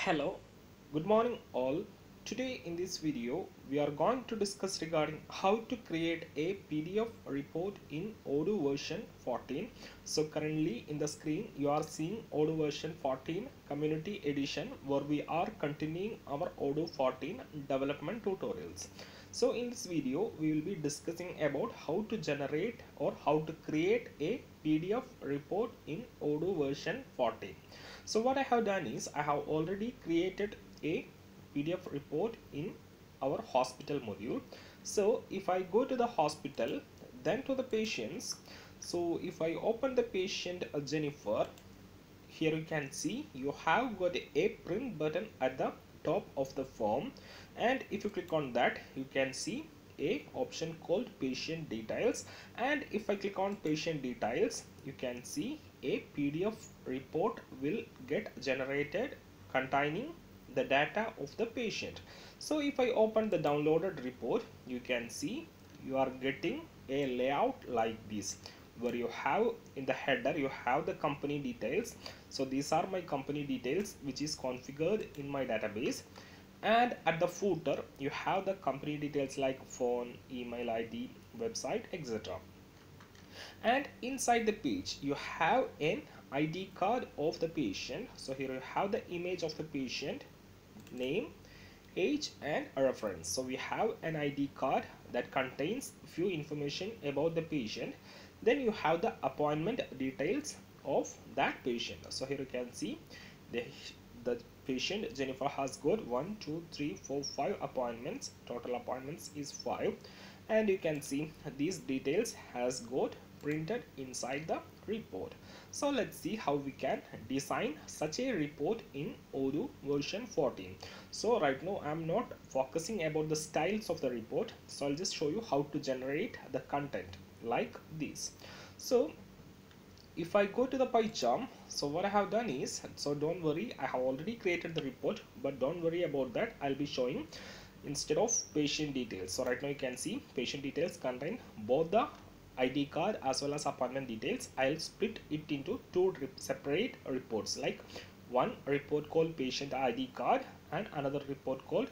Hello, good morning all. Today in this video we are going to discuss regarding how to create a PDF report in Odoo version 14. So currently in the screen you are seeing Odoo version 14 community edition where we are continuing our Odoo 14 development tutorials. So in this video we will be discussing about how to generate or how to create a PDF report in Odoo version 14. So what I have done is I have already created a PDF report in our hospital module. So if I go to the hospital, then to the patients, so if I open the patient Jennifer, here you can see you have got a print button at the top of the form, and if you click on that you can see a option called patient details, and if I click on patient details you can see a PDF report will get generated containing the data of the patient. So if I open the downloaded report you can see you are getting a layout like this, where you have in the header you have the company details. So these are my company details which is configured in my database, and at the footer you have the company details like phone, email ID, website, etc. And inside the page you have an ID card of the patient. So here you have the image of the patient, name, age and a reference. So we have an ID card that contains few information about the patient. Then you have the appointment details of that patient. So here you can see the patient Jennifer has got 1 2 3 4 5 appointments. Total appointments is 5, and you can see these details has got printed inside the report. So let's see how we can design such a report in Odoo version 14. So right now I'm not focusing about the styles of the report, so I'll just show you how to generate the content like this. So if I go to the pie chart, so what I have done is, so don't worry, I have already created the report, but don't worry about that, I'll be showing instead of patient details. So right now you can see patient details contain both the ID card as well as appointment details. I'll split it into two separate reports, like one report called patient ID card and another report called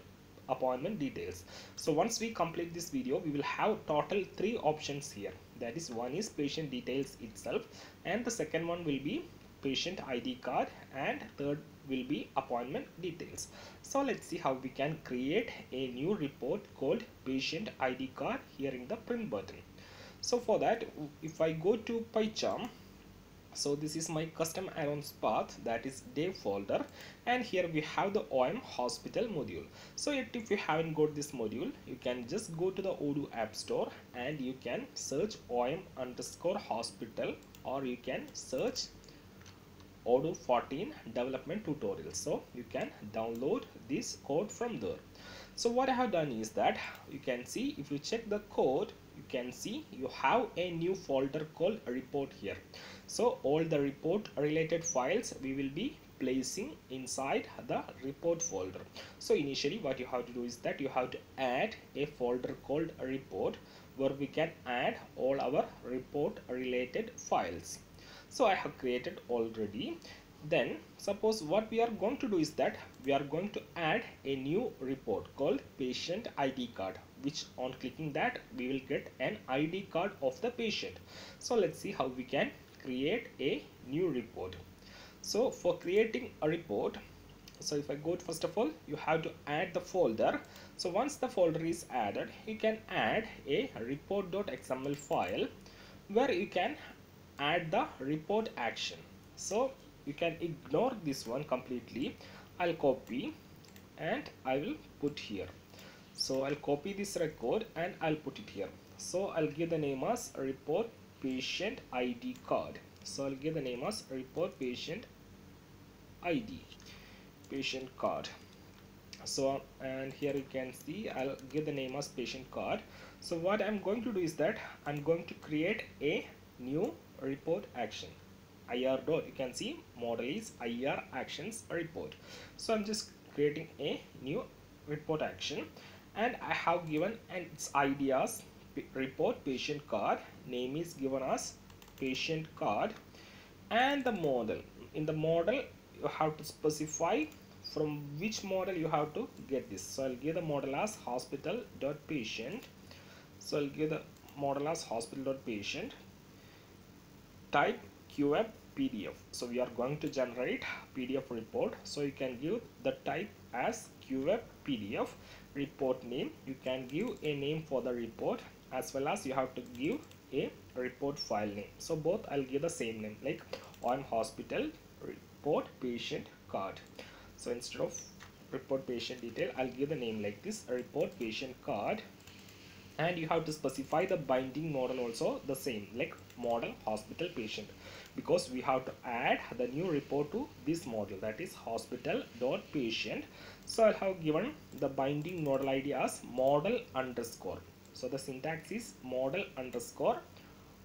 appointment details. So once we complete this video we will have total 3 options here. That is, one is patient details itself, and the second one will be patient ID card, and third will be appointment details. So let's see how we can create a new report called patient ID card here in the print button. So for that, if I go to PyCharm, so this is my custom add-ons path, that is dev folder, and here we have the OM hospital module. So if you haven't got this module, you can just go to the Odoo app store and you can search OM_hospital, or you can search Odoo 14 development tutorials. So you can download this code from there. So what I have done is that you can see, if you check the code, you can see you have a new folder called report here. So all the report related files we will be placing inside the report folder. So initially what you have to do is that you have to add a folder called report, where we can add all our report related files. So I have created already. Then suppose what we are going to do is that we are going to add a new report called patient ID card, which on clicking that we will get an ID card of the patient. So let's see how we can create a new report. So for creating a report, so if I go to, first of all you have to add the folder. So once the folder is added, you can add a report.xml file where you can add the report action. So you can ignore this one completely. I'll copy and I will put here. So I'll copy this record and I'll put it here. So I'll give the name as report patient ID card. So I'll give the name as report patient ID patient card. So and here you can see I'll give the name as patient card. So what I'm going to do is that I'm going to create a new report action. IR dot, you can see model is IR actions report. So I'm just creating a new report action, and I have given its ID as report patient card, name is given as patient card, and the model, in the model you have to specify from which model you have to get this. So I'll give the model as hospital.patient. So I'll give the model as hospital.patient. Type Qweb PDF. So we are going to generate PDF report. So you can give the type as Qweb PDF. Report name, you can give a name for the report, as well as you have to give a report file name. So both I'll give the same name, like on hospital report patient card. So instead of report patient detail, I'll give the name like this, report patient card. And you have to specify the binding model also the same, like model hospital patient, because we have to add the new report to this model, that is hospital.patient. So I have given the binding model ID as model underscore. So the syntax is model underscore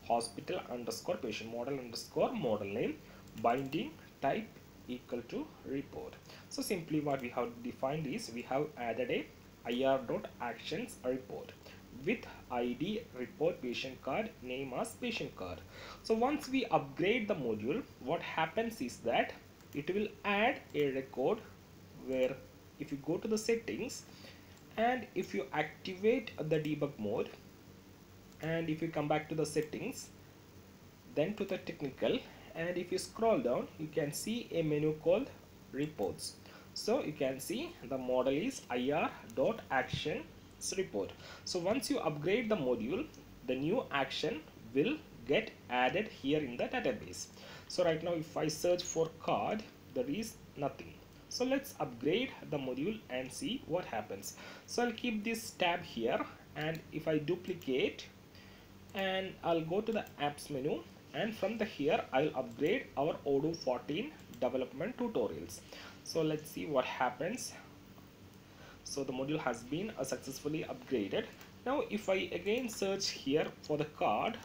hospital underscore patient, model underscore model name, binding type equal to report. So simply what we have defined is we have added a ir.actions report with ID report patient card, name as patient card. So once we upgrade the module, what happens is that it will add a record where if you go to the settings and if you activate the debug mode, and if you come back to the settings, then to the technical, and if you scroll down, you can see a menu called reports. So you can see the model is ir.action report. So once you upgrade the module, the new action will get added here in the database. So right now if I search for card, there is nothing. So let's upgrade the module and see what happens. So I'll keep this tab here, and if I duplicate and I'll go to the apps menu, and from the here I'll upgrade our Odoo 14 development tutorials. So let's see what happens. So the module has been successfully upgraded. Now if I again search here for the card,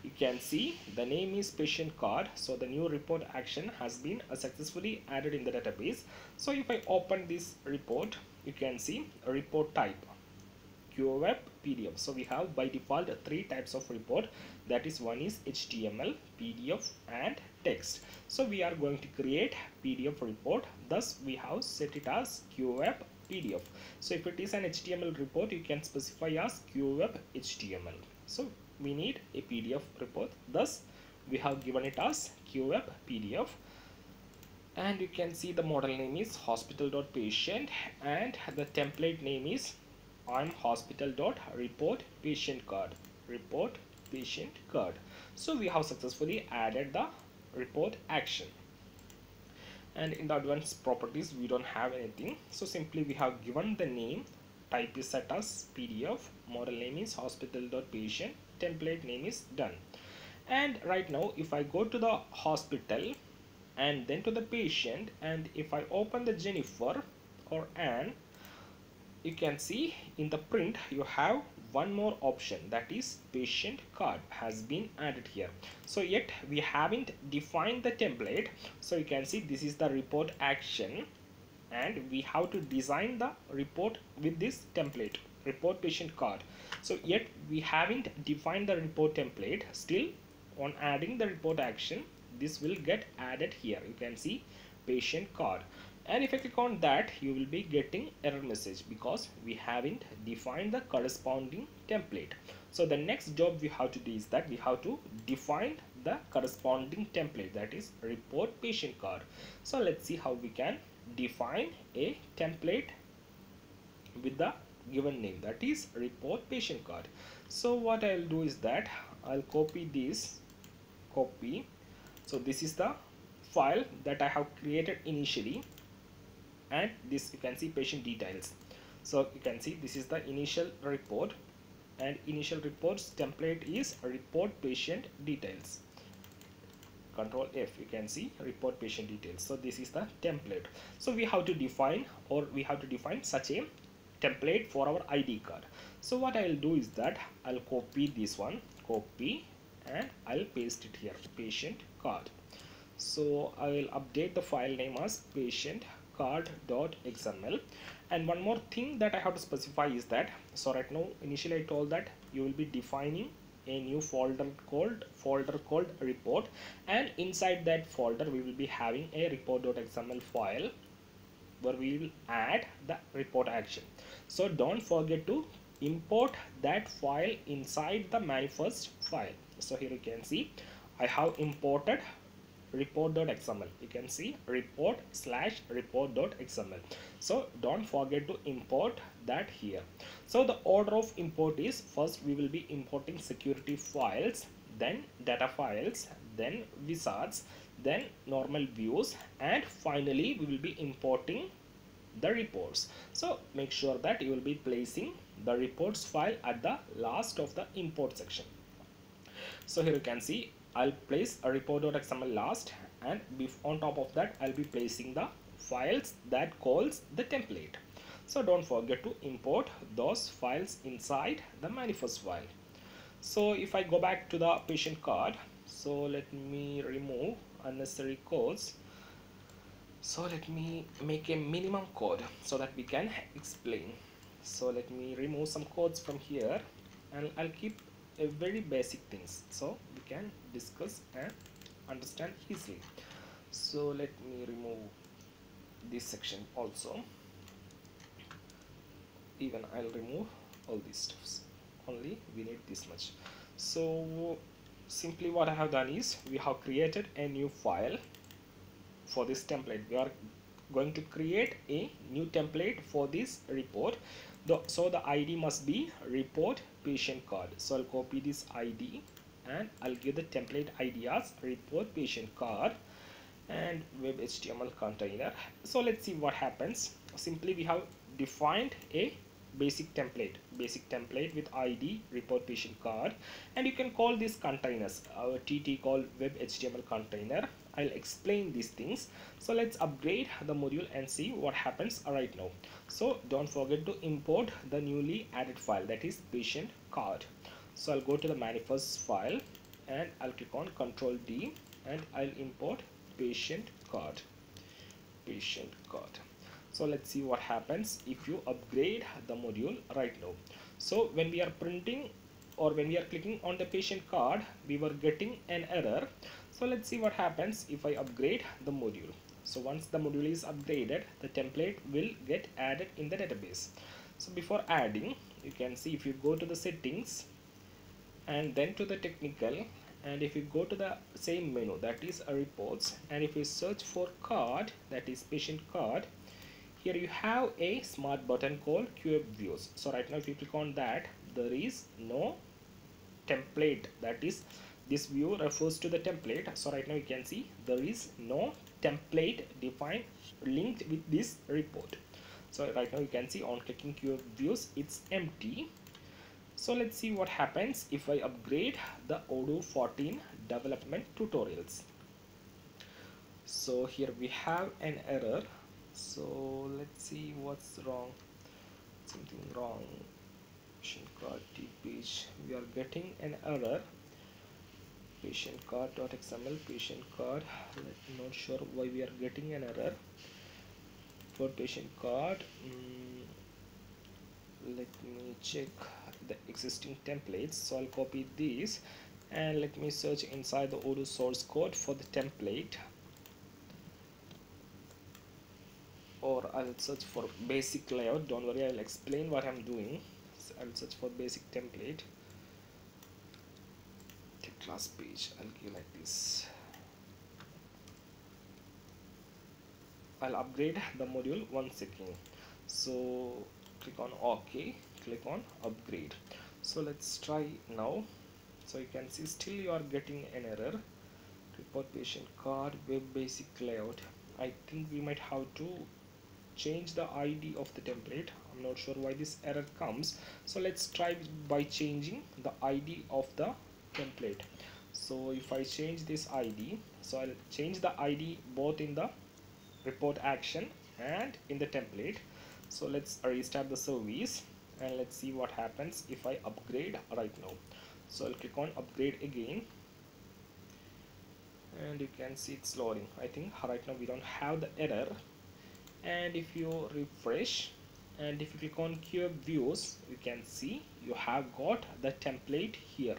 you can see the name is patient card. So the new report action has been successfully added in the database. So if I open this report, you can see a report type Qweb PDF. So we have by default three types of report, that is one is HTML, PDF and text. So we are going to create PDF report, thus we have set it as Qweb PDF. So if it is an HTML report, you can specify as Qweb HTML. So we need a PDF report, thus we have given it as Qweb PDF. And you can see the model name is hospital.patient and the template name is on hospital.report patient card, report patient card. So we have successfully added the report action. And in the advanced properties we don't have anything, so simply we have given the name, type is set as PDF, model name is hospital.patient, template name is done. And right now if I go to the hospital and then to the patient, and if I open the Jennifer or Anne, you can see in the print you have one more option, that is patient card has been added here. So yet we haven't defined the template. So you can see this is the report action, and we have to design the report with this template, report patient card. So yet we haven't defined the report template. Still on adding the report action, this will get added here. You can see patient card, and if I click on that, you will be getting error message because we haven't defined the corresponding template. So the next job we have to do is that we have to define the corresponding template, that is report patient card. So let's see how we can define a template with the given name, that is report patient card. So what I'll do is that I'll copy this, copy. So this is the file that I have created initially, and this you can see patient details. So you can see this is the initial report, and initial reports template is report patient details. Control F, you can see report patient details. So this is the template. So we have to define, or we have to define such a template for our ID card. So what I'll do is that I'll copy this one, copy, and I'll paste it here, patient card. So I will update the file name as patient card.xml. And one more thing that I have to specify is that, so right now initially I told that you will be defining a new folder called report, and inside that folder we will be having a report.xml file where we will add the report action. So don't forget to import that file inside the manifest file. So here you can see I have imported report.xml. You can see report/report.xml. so don't forget to import that here. So the order of import is, first we will be importing security files, then data files, then wizards, then normal views, and finally we will be importing the reports. So make sure that you will be placing the reports file at the last of the import section. So here you can see I'll place a report.xml last, and on top of that I'll be placing the files that calls the template. So don't forget to import those files inside the manifest file. So if I go back to the patient card, so let me remove unnecessary codes. So let me make a minimum code so that we can explain. So let me remove some codes from here, and I'll keep a very basic things so we can discuss and understand easily. So let me remove this section also. Even I'll remove all these stuffs, only we need this much. So simply what I have done is we have created a new file for this template. We are going to create a new template for this report. So the ID must be report patient card. So I'll copy this ID and I'll give the template ID as report patient card and web HTML container. So let's see what happens. Simply we have defined a basic template with ID report patient card, and you can call these containers our TT called web HTML container. I'll explain these things. So let's upgrade the module and see what happens right now. So don't forget to import the newly added file, that is patient card. So I'll go to the manifest file and I'll click on Ctrl D and I'll import patient card. So let's see what happens if you upgrade the module right now. So when we are printing or when we are clicking on the patient card, we were getting an error. So let's see what happens if I upgrade the module. So once the module is upgraded, the template will get added in the database. So before adding, you can see if you go to the settings and then to the technical, and if you go to the same menu, that is reports, and if you search for card, that is patient card, here you have a smart button called Qweb views. So right now if you click on that, there is no template, that is this view refers to the template. So right now you can see there is no template defined linked with this report. So right now you can see on clicking Qweb views, it's empty. So let's see what happens if I upgrade the Odoo 14 development tutorials. So here we have an error. So let's see what's wrong. Something wrong. Patient card T page. We are getting an error. Patient card.xml patient card. I'm not sure why we are getting an error for patient card. Let me check the existing templates. So I'll copy these and let me search inside the Odoo source code for the template, or I'll search for basic layout. Don't worry, I'll explain what I'm doing. So I'll search for basic template, the class page. I'll give like this. I'll upgrade the module 1 second. So click on OK, click on upgrade. So let's try now. So you can see still you are getting an error. Report patient card web basic layout. I think we might have to change the ID of the template. I'm not sure why this error comes. So let's try by changing the ID of the template. So if I change this ID, so I'll change the ID both in the report action and in the template. So let's restart the service and let's see what happens if I upgrade right now. So I'll click on upgrade again and you can see it's loading. I think right now we don't have the error. And if you refresh and if you click on Qweb views, you can see you have got the template here.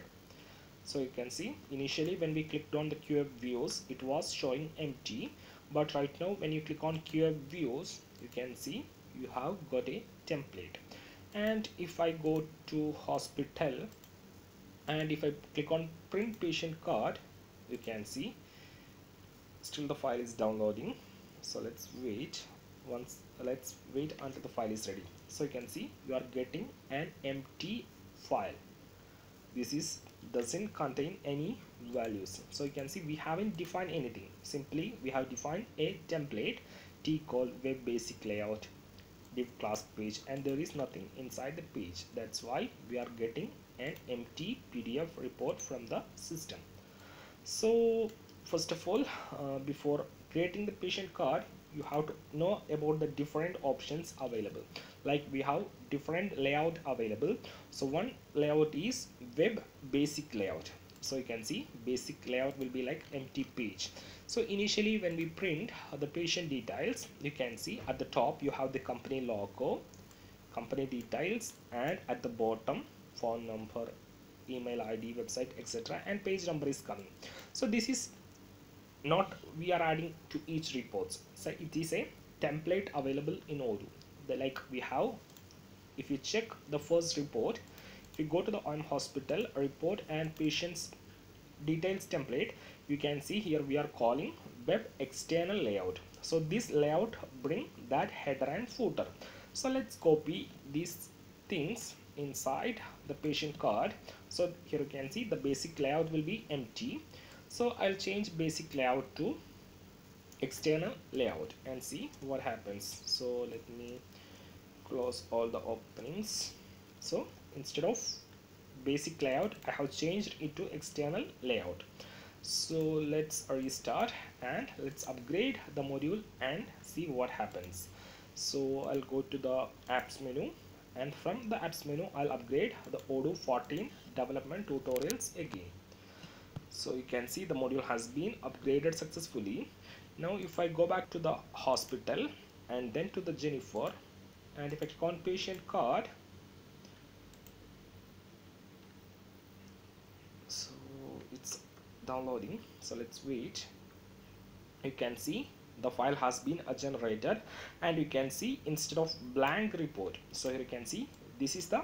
So you can see initially when we clicked on the Qweb views, it was showing empty, but right now when you click on Qweb views, you can see you have got a template. And if I go to hospital and if I click on print patient card, you can see still the file is downloading. So let's wait until the file is ready. So you can see you are getting an empty file. This is doesn't contain any values. So you can see we haven't defined anything. Simply we have defined a template T called web basic layout div class page, and there is nothing inside the page. That's why we are getting an empty PDF report from the system. So first of all, before creating the patient card, you have to know about the different options available. Like we have different layout available. So one layout is web basic layout. So you can see basic layout will be like empty page. So initially when we print the patient details, you can see at the top you have the company logo, company details, and at the bottom phone number, email ID, website, etc., and page number is coming. So this is not we are adding to each reports. So it is a template available in Odoo. Like we have, if you check the first report, if you go to the on hospital report and patients details template, you can see here we are calling web external layout. So this layout bring that header and footer. So let's copy these things inside the patient card. So here you can see the basic layout will be empty. So I'll change basic layout to external layout and see what happens. So let me close all the openings. So instead of basic layout, I have changed it to external layout. So let's restart and let's upgrade the module and see what happens. So I'll go to the apps menu, and from the apps menu I'll upgrade the Odoo 14 development tutorials again. So you can see the module has been upgraded successfully. Now if I go back to the hospital and then to the Jennifer, and if I click on patient card, so it's downloading, so let's wait. You can see the file has been generated, and you can see instead of blank report, so here you can see this is the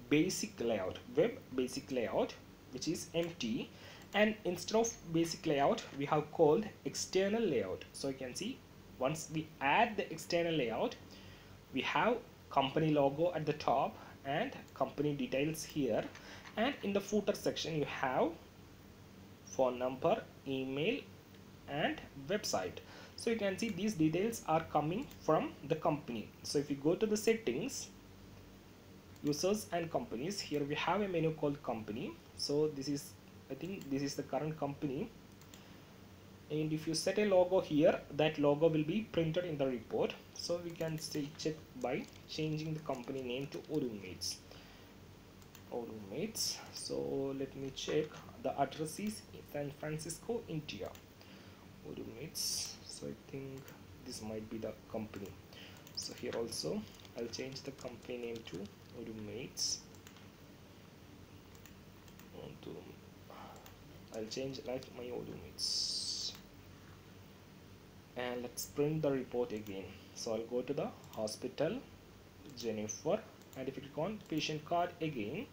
basic layout, web basic layout, which is empty, and instead of basic layout we have called external layout. So you can see once we add the external layout, we have company logo at the top and company details here, and in the footer section you have phone number, email, and website. So you can see these details are coming from the company. So if you go to the settings, users and companies, here we have a menu called company. So this is, I think this is the current company, and if you set a logo here, that logo will be printed in the report. So we can still check by changing the company name to Odoo Mates. So let me check, the address is San Francisco, India. Odoo Mates. So I think this might be the company. So here also I'll change the company name to Odoo Mates. I'll change like my Odoo Mates, and let's print the report again. So I'll go to the hospital, Jennifer, and if you click on patient card again,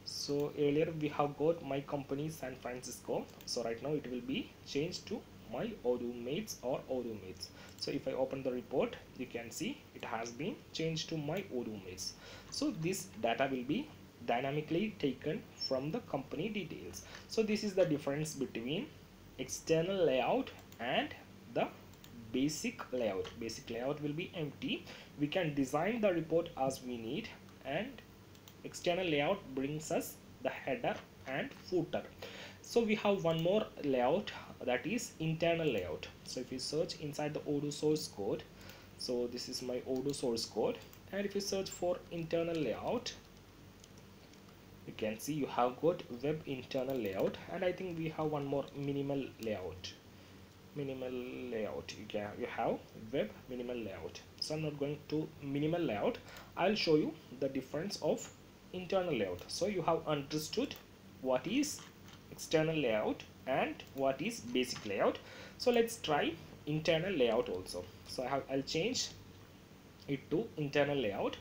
so earlier we have got my company San Francisco, so right now it will be changed to my Odoo Mates or Odoo Mates. So if I open the report, you can see it has been changed to my Odoo Mates. So this data will be dynamically taken from the company details. So this is the difference between external layout and the basic layout. Basic layout will be empty. We can design the report as we need, and external layout brings us the header and footer. So we have one more layout, that is internal layout. So if you search inside the Odoo source code, so this is my Odoo source code, and if you search for internal layout, you can see you have got web internal layout, and I think we have one more minimal layout. You have web minimal layout. So I'm not going to minimal layout. I'll show you the difference of internal layout, so you have understood what is external layout and what is basic layout. So let's try internal layout also. So I'll change it to internal layout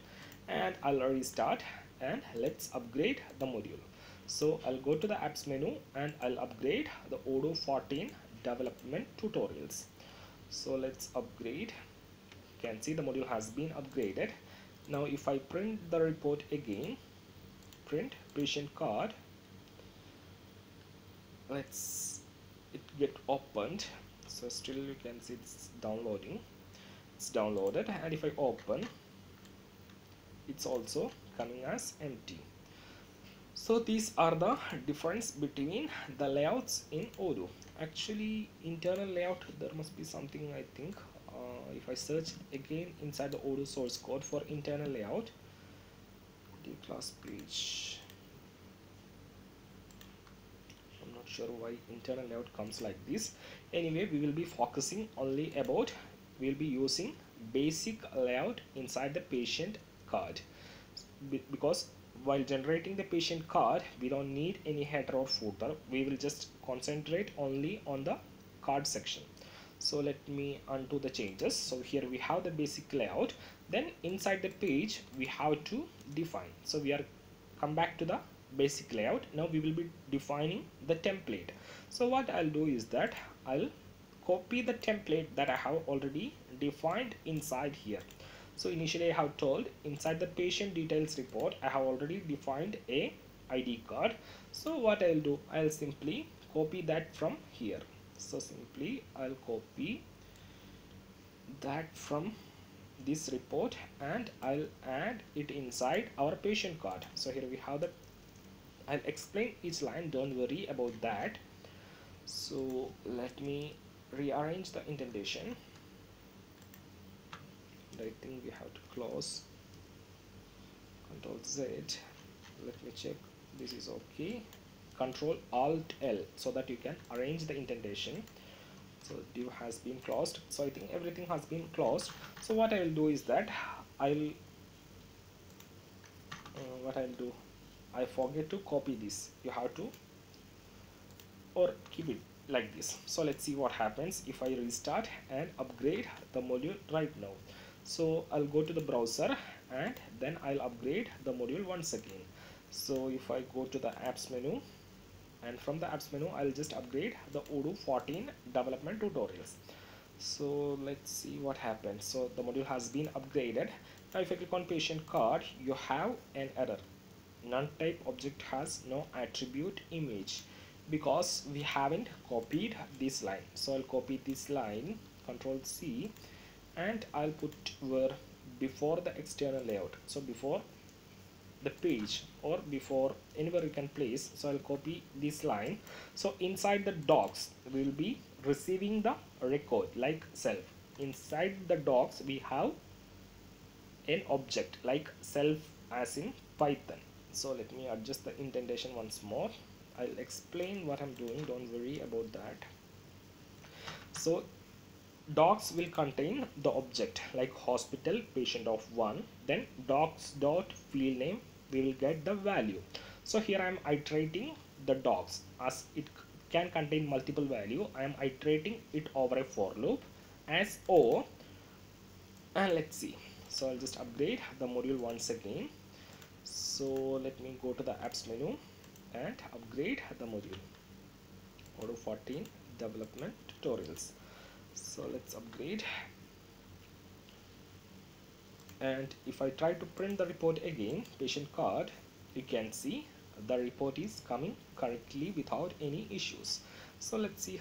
and I'll restart, and let's upgrade the module. So I'll go to the apps menu and I'll upgrade the Odoo 14 development tutorials. So let's upgrade. You can see the module has been upgraded. Now if I print the report again, print patient card, let's it get opened. So still you can see it's downloading. It's downloaded, and if I open, it's also coming as empty. So these are the difference between the layouts in Odoo. Actually, internal layout, there must be something, I think. If I search again inside the Odoo source code for internal layout, the class page, I'm not sure why internal layout comes like this. Anyway, we will be focusing only about, we'll be using basic layout inside the patient card, because while generating the patient card we don't need any header or footer. We will just concentrate only on the card section. So let me undo the changes. So here we have the basic layout, then inside the page we have to define. So we are come back to the basic layout. Now we will be defining the template. So what I'll do is that I'll copy the template that I have already defined inside here. So initially I have told inside the patient details report I have already defined a ID card. So what I'll do, I'll simply copy that from here. So simply I'll copy that from this report and I'll add it inside our patient card. So here we have the, I'll explain each line, don't worry about that. So let me rearrange the indentation. I think we have to close, Control Z. Let me check this is okay. Control Alt L so that you can arrange the indentation. So div has been closed. So I think everything has been closed. So what I will do is that I forget to copy this. You have to or keep it like this. So let's see what happens if I restart and upgrade the module right now. So I'll go to the browser and then I'll upgrade the module once again. So if I go to the apps menu, and from the apps menu I'll just upgrade the Odoo 14 development tutorials. So let's see what happens. So the module has been upgraded. Now if I click on patient card, you have an error. None type object has no attribute image, because we haven't copied this line. So I'll copy this line, Control C, and I'll put where before the external layout. So before the page or before anywhere you can place. So I'll copy this line. So inside the docs we will be receiving the record like self. Inside the docs we have an object like self as in Python. So let me adjust the indentation once more. I'll explain what I'm doing, don't worry about that. So docs will contain the object like hospital patient of 1, then docs dot field name, we will get the value. So here I am iterating the docs as it can contain multiple value. I am iterating it over a for loop as O, and let's see. So I'll just upgrade the module once again. So let me go to the apps menu and upgrade the module Odoo 14 development tutorials. So let's upgrade, and if I try to print the report again, patient card, you can see the report is coming correctly without any issues. So let's see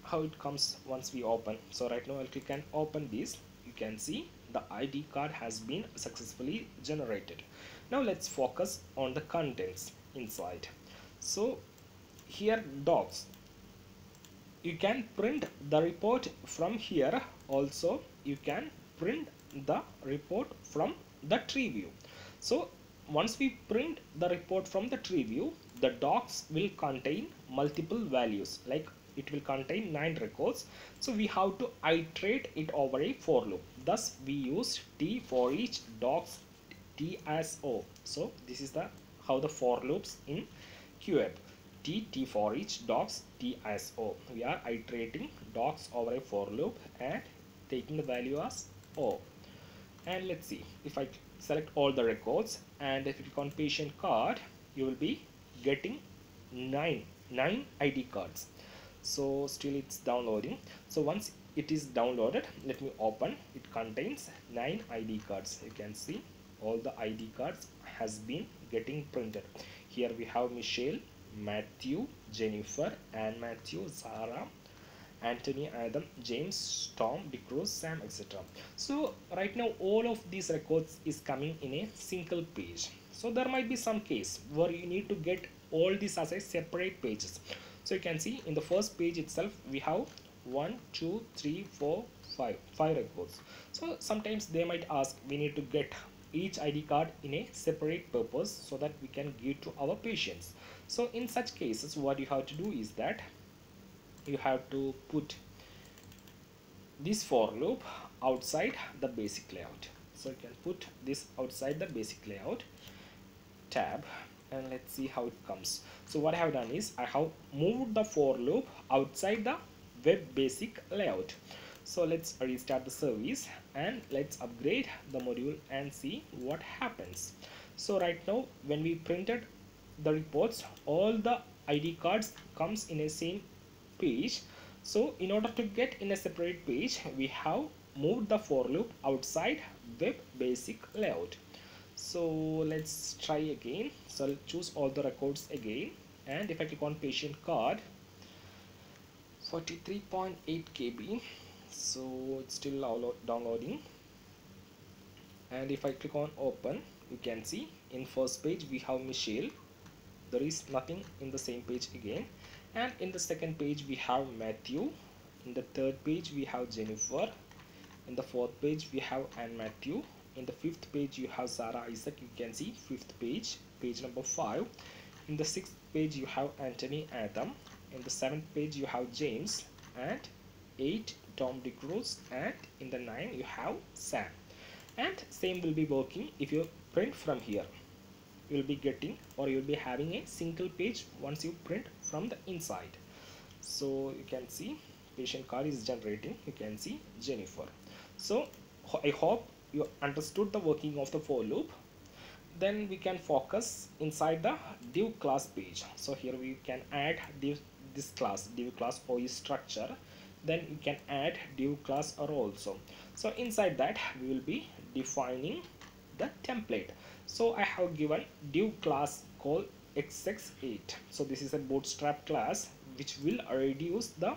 how it comes once we open. So right now I'll click and open this. You can see the ID card has been successfully generated. Now let's focus on the contents inside. So here docs, you can print the report from here. Also you can print the report from the tree view. So once we print the report from the tree view, the docs will contain multiple values, like it will contain 9 records. So we have to iterate it over a for loop. Thus we use T for each docs T as O. So this is the how the for loops in Qweb. T for each, docs, T as O. We are iterating docs over a for loop and taking the value as O. And let's see, if I select all the records and if you click on patient card, you will be getting nine ID cards. So still it's downloading. So once it is downloaded, let me open. It contains 9 ID cards. You can see all the ID cards has been getting printed. Here we have Michelle, Matthew, Jennifer, and Matthew, Sarah, Anthony, Adam, James, Tom, Dick, Rose, Sam, etc. So right now all of these records is coming in a single page. So there might be some case where you need to get all these as a separate pages. So you can see in the first page itself we have 1, 2, 3, 4, 5 records. So sometimes they might ask we need to get each ID card in a separate purpose so that we can give to our patients. So in such cases what you have to do is that you have to put this for loop outside the basic layout. So you can put this outside the basic layout tab and let's see how it comes. So what I have done is I have moved the for loop outside the web basic layout. So let's restart the service and let's upgrade the module and see what happens. So right now when we printed the reports, all the ID cards comes in a same page. So in order to get in a separate page, we have moved the for loop outside web basic layout. So let's try again. So I'll choose all the records again, and if I click on patient card, 43.8 KB, so it's still downloading. And if I click on open, you can see in first page we have Michelle. There is nothing in the same page again. And in the second page we have Matthew. In the third page we have Jennifer. In the fourth page we have Anne Matthew. In the fifth page you have Sarah Isaac. You can see fifth page, page number 5. In the sixth page you have Anthony Adam. In the seventh page you have James, and 8 Tom, Dick, Rose, and in the 9 you have Sam. And same will be working if you print from here. You will be getting, or you will be having a single page once you print from the inside. So you can see patient card is generating. You can see Jennifer. So I hope you understood the working of the for loop. Then we can focus inside the div class page. So here we can add this class, div class OE structure. Then you can add div class arrow also. So inside that we will be defining the template. So I have given div class called XX8. So this is a bootstrap class which will reduce the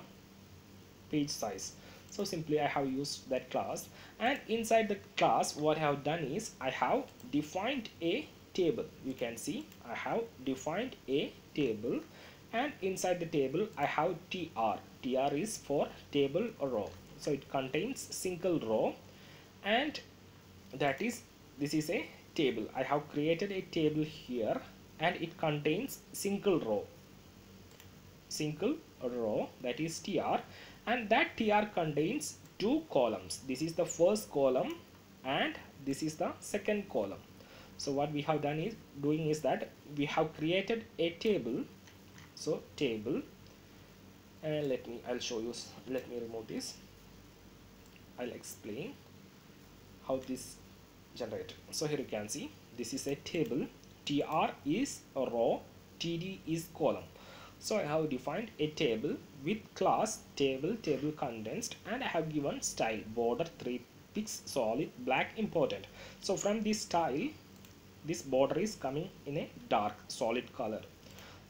page size. So simply I have used that class, and inside the class what I have done is I have defined a table. You can see I have defined a table, and inside the table I have tr. Tr is for table row. So it contains single row, and this is a table. I have created a table here, and it contains single row, that is tr, and that tr contains 2 columns. This is the first column and this is the second column. So what we have done is that we have created a table. So table, and I'll show you. Let me remove this. I'll explain how this generated. So here you can see this is a table. Tr is a row, td is column. So I have defined a table with class table condensed, and I have given style border 3 pixels solid black important. So from this style, this border is coming in a dark solid color.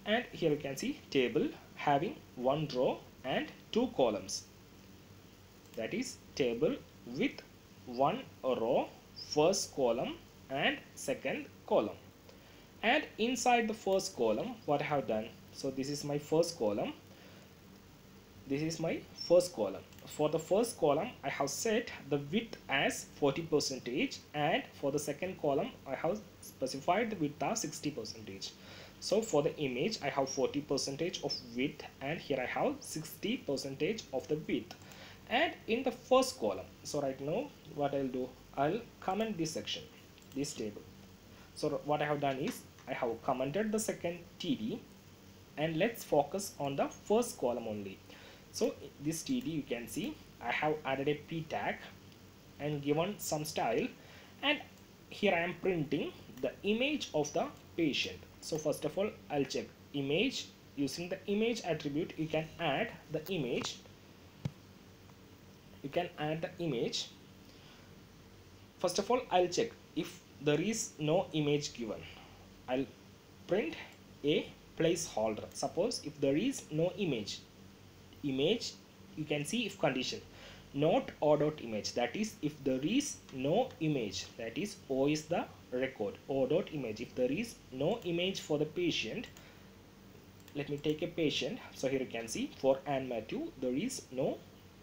And here you can see table having 1 row and 2 columns. That is table with 1 row, first column and second column. And inside the first column what I have done, so this is my first column. This is my first column. For the first column I have set the width as 40%, and for the second column I have specified the width as 60%. So for the image I have 40% of width, and here I have 60% of the width. And in the first column, so right now what I'll do, I'll comment this section, this table. So what I have done is I have commented the second td, and let's focus on the first column only. So this TD, you can see I have added a P tag and given some style, and here I am printing the image of the patient. So first of all, I'll check image. Using the image attribute, you can add the image. First of all, I'll check if there is no image given. I'll print a placeholder. Suppose if there is no image, you can see if condition not o dot image, that is if there is no image, that is O is the record, o dot image. If there is no image for the patient, let me take a patient. So here you can see for Anne Matthew there is no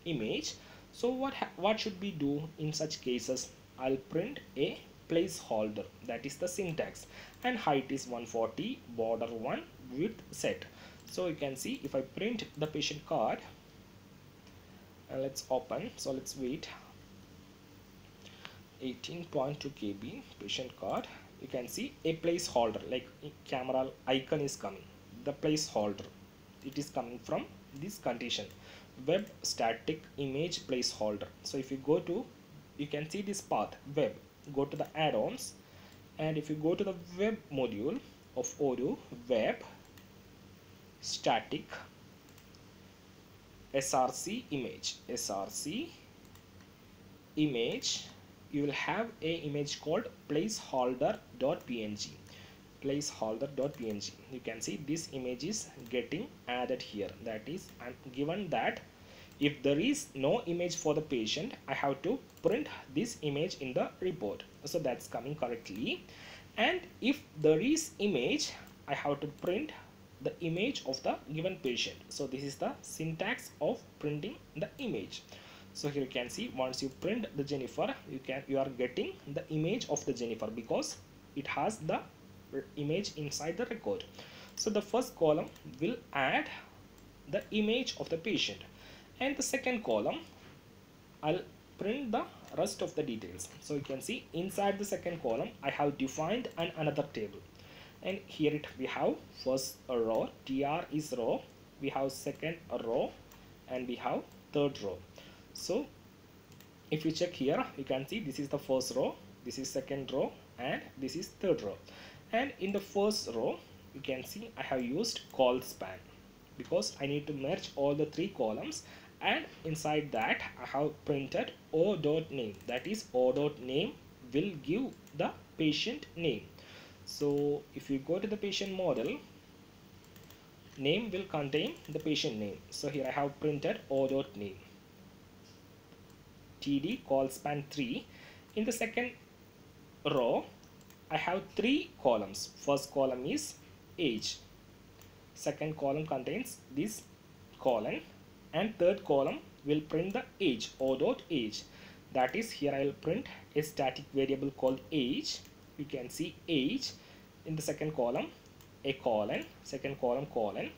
image. So what should we do in such cases? I'll print a placeholder, that is the syntax, and height is 140, border 1, width set. So you can see if I print the patient card, and let's open, so let's wait, 18.2 KB patient card. You can see a placeholder, like camera icon is coming, the placeholder, it is coming from this condition, web static image placeholder. So if you go to, you can see this path web, go to the add-ons, and if you go to the web module of Odoo web static src image, you will have a image called placeholder.png. You can see this image is getting added here. That is, I'm given that if there is no image for the patient, I have to print this image in the report. So that's coming correctly. And if there is image, I have to print the image of the given patient. So this is the syntax of printing the image. So here you can see once you print the Jennifer, you are getting the image of the Jennifer because it has the image inside the record. So the first column will add the image of the patient, and the second column I'll print the rest of the details. So you can see inside the second column I have defined another table, and here we have first row, tr is row, we have second row, and we have third row. So if you check here, you can see this is the first row, this is second row, and this is third row. And in the first row you can see I have used call span because I need to merge all the three columns, and inside that I have printed o.name, that is o.name will give the patient name. So if you go to the patient model, name will contain the patient name. So here I have printed o.name, td call span 3. In the second row I have three columns. First column is age, second column contains this colon, and third column will print the age, o.age. That is, here I will print a static variable called age. You can see age. In the second column a colon, second column colon,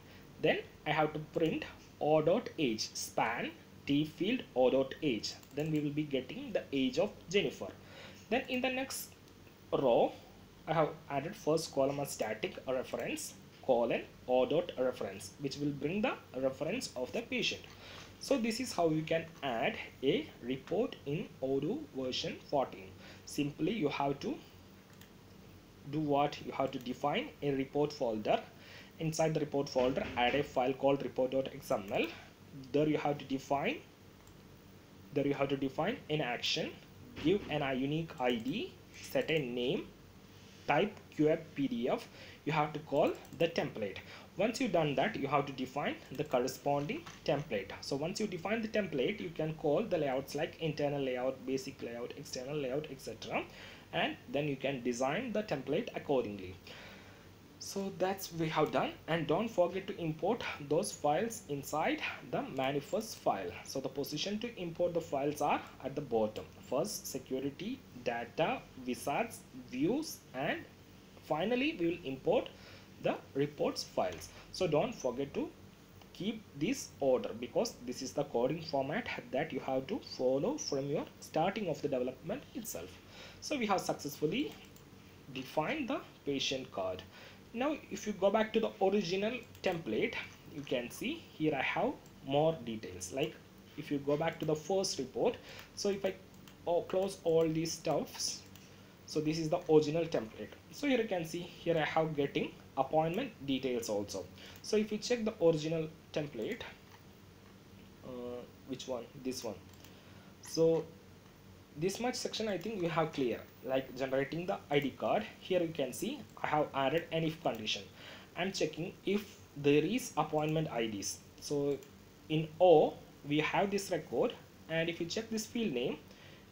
then I have to print o.age, span t field o.age, then we will be getting the age of Jennifer. Then in the next row I have added first column as static reference colon o.reference, which will bring the reference of the patient. So this is how you can add a report in Odoo version 14. Simply you have to do what? You have to define a report folder. Inside the report folder add a file called report.xml. There you have to define an action, give a unique ID, set a name, type Qweb PDF. You have to call the template. Once you've done that, you have to define the corresponding template. So once you define the template, you can call the layouts like internal layout, basic layout, external layout, etc. And then you can design the template accordingly. So that's we have done, and don't forget to import those files inside the manifest file. So the position to import the files are at the bottom. First security, data, wizards, views, and finally we will import the reports files. So don't forget to keep this order because this is the coding format that you have to follow from your starting of the development itself. So we have successfully defined the patient card. Now if you go back to the original template, you can see here I have more details. Like if you go back to the first report, so if I close all these stuffs, so this is the original template. So here you can see here I have getting appointment details also. So if you check the original template, which one, this one, so this much section I think you have clear, like generating the ID card. Here you can see I have added an if condition. I'm checking if there is appointment IDs. So in O we have this record, and if you check this field name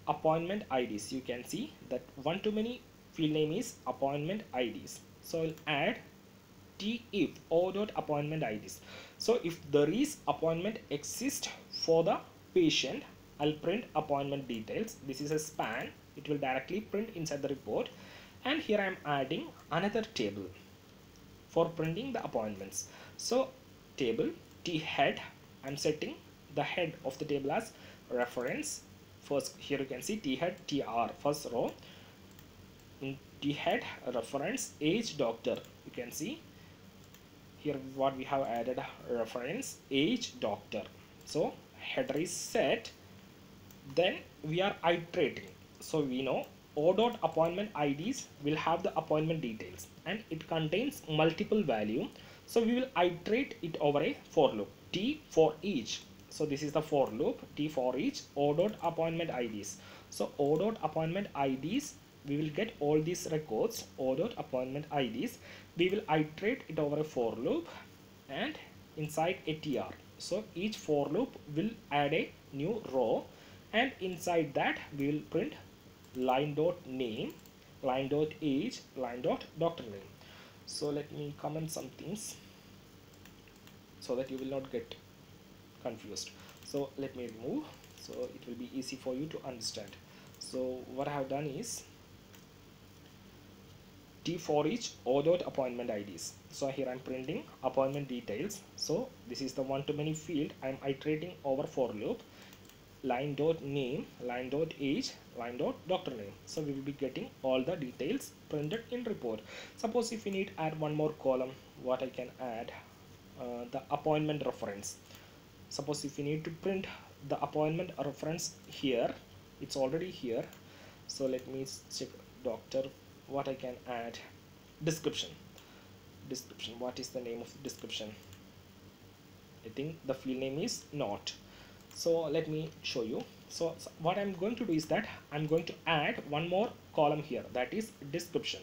appointment IDs, you can see that one too many field name is appointment IDs. So I'll add T if O dot appointment IDs. So if there is appointment exist for the patient, I'll print appointment details. This is a span, it will directly print inside the report. And here I am adding another table for printing the appointments. So table T head, I'm setting the head of the table as reference. First here you can see T head TR, first row. In T head reference age doctor, you can see here what we have added, reference age doctor. So header is set. Then we are iterating. So we know O dot appointment IDs will have the appointment details, and it contains multiple value. So we will iterate it over a for loop, T for each. So this is the for loop, T for each O dot appointment IDs. So O dot appointment IDs, we will get all these records, O dot appointment IDs. We will iterate it over a for loop and inside a TR. So each for loop will add a new row, and inside that we will print line dot name, line dot age, line dot doctor name. So let me comment some things so that you will not get confused. So let me remove, so it will be easy for you to understand. So what I have done is T for each O dot appointment IDs. So here I'm printing appointment details. So this is the one to many field I'm iterating over for loop, line dot name, line dot age, line dot doctor name. So we will be getting all the details printed in report. Suppose if we need add one more column, what I can add, the appointment reference. Suppose if we need to print the appointment reference here, it's already here. So let me check doctor, what I can add, description. What is the name of the description? I think the field name is not. So let me show you. So what I'm going to do is that I'm going to add one more column here, that is description.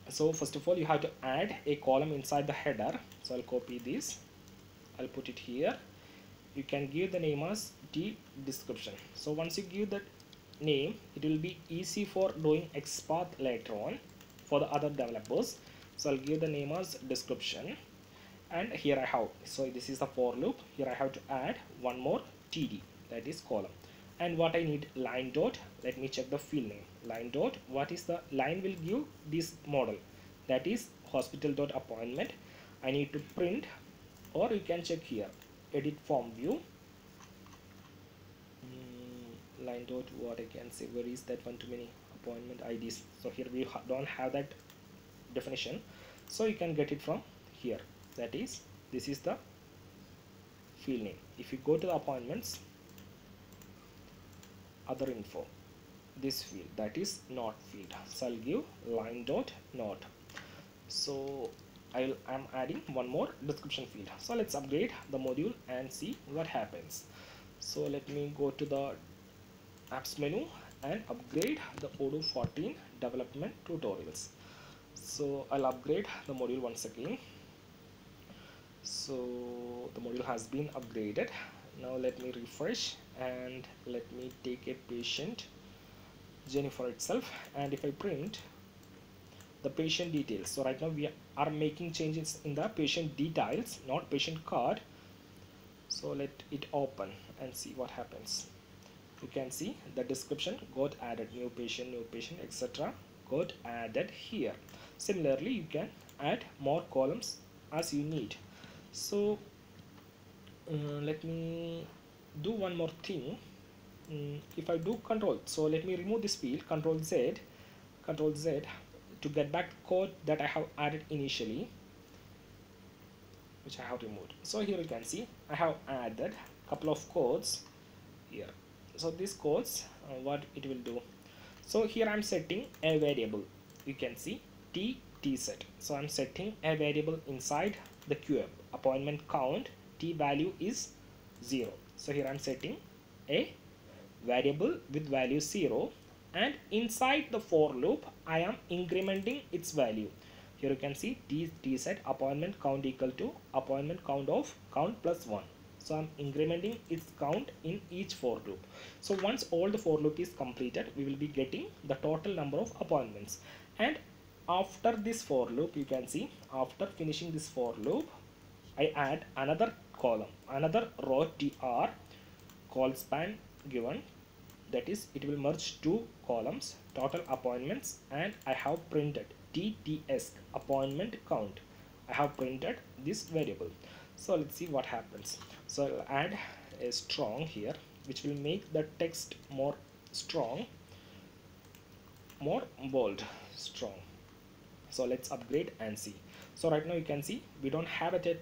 So first of all you have to add a column inside the header. So I'll copy this, I'll put it here. You can give the name as the description. So once you give that name, it will be easy for doing XPath later on for the other developers. So I'll give the name as description, and here I have, so this is the for loop. Here I have to add one more TD, that is column. And what I need, line dot, let me check the field name, line dot, what is the line will give this model, that is hospital dot appointment. I need to print, or you can check here edit form view, line dot, what I can say, where is that one too many appointment IDs. So here we don't have that definition, so you can get it from here, that is this is the field name. If you go to the appointments, other info, this field, that is not field. So I'll give line dot not. So I'm adding one more description field. So let's upgrade the module and see what happens. So let me go to the apps menu and upgrade the Odoo 14 development tutorials. So I'll upgrade the module once again. So the module has been upgraded. Now let me refresh and let me take a patient Jennifer itself, and if I print the patient details, so right now we are making changes in the patient details, not patient card. So let it open and see what happens. You can see the description got added, new patient, etc. got added here. Similarly you can add more columns as you need. So let me do one more thing. If I do control, so let me remove this field, control Z to get back code that I have added initially, which I have removed. So here you can see I have added a couple of codes here. So these codes, what it will do. So here I'm setting a variable. You can see t set. So I'm setting a variable inside the Qweb. Appointment count t value is 0. So here I'm setting a variable with value 0, and inside the for loop I am incrementing its value. Here you can see t set appointment count equal to appointment count of count plus 1. So I'm incrementing its count in each for loop. So once all the for loop is completed, we will be getting the total number of appointments. And after this for loop, you can see after finishing this for loop, I add another column, another row tr call span given, that is it will merge two columns, total appointments, and I have printed tts appointment count. I have printed this variable. So let's see what happens. So I'll add a strong here, which will make the text more strong, more bold, strong. So let's upgrade and see. So right now you can see we don't have a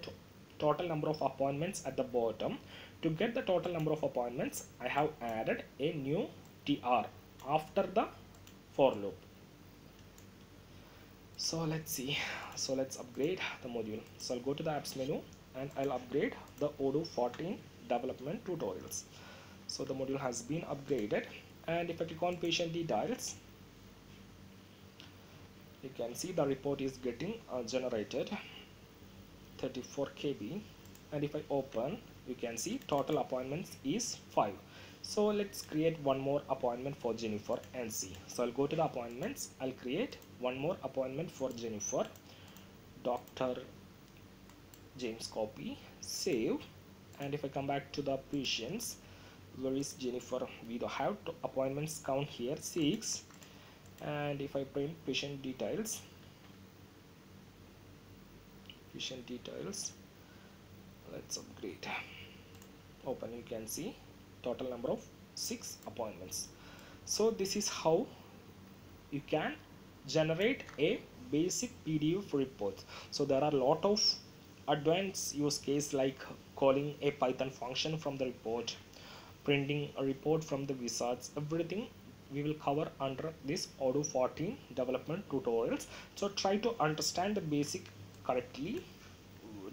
total number of appointments at the bottom. To get the total number of appointments, I have added a new tr after the for loop. So let's see. So let's upgrade the module. So I'll go to the apps menu and I'll upgrade the Odoo 14 development tutorials. So the module has been upgraded, and if I click on patient details, you can see the report is getting generated 34 KB, and if I open, you can see total appointments is 5. So let's create one more appointment for Jennifer and see. So I'll go to the appointments, I'll create one more appointment for Jennifer, Dr. James, copy, save, and if I come back to the patients, where is Jennifer? We don't have appointments count here 6, and if I print patient details, let's upgrade, open, you can see total number of 6 appointments. So this is how you can generate a basic PDF report. So there are a lot of advanced use case like calling a Python function from the report, printing a report from the wizards, everything we will cover under this Odoo 14 development tutorials. So try to understand the basic correctly,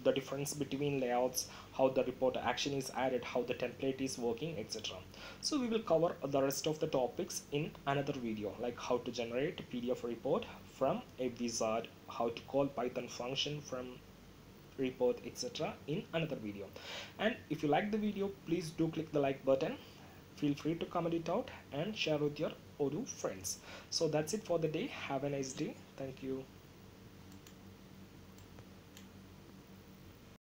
the difference between layouts, how the report action is added, how the template is working, etc. So we will cover the rest of the topics in another video, like how to generate a PDF report from a wizard, how to call Python function from report, etc. in another video. And if you like the video, please do click the like button, feel free to comment it out and share with your Odoo friends. So that's it for the day. Have a nice day. Thank you.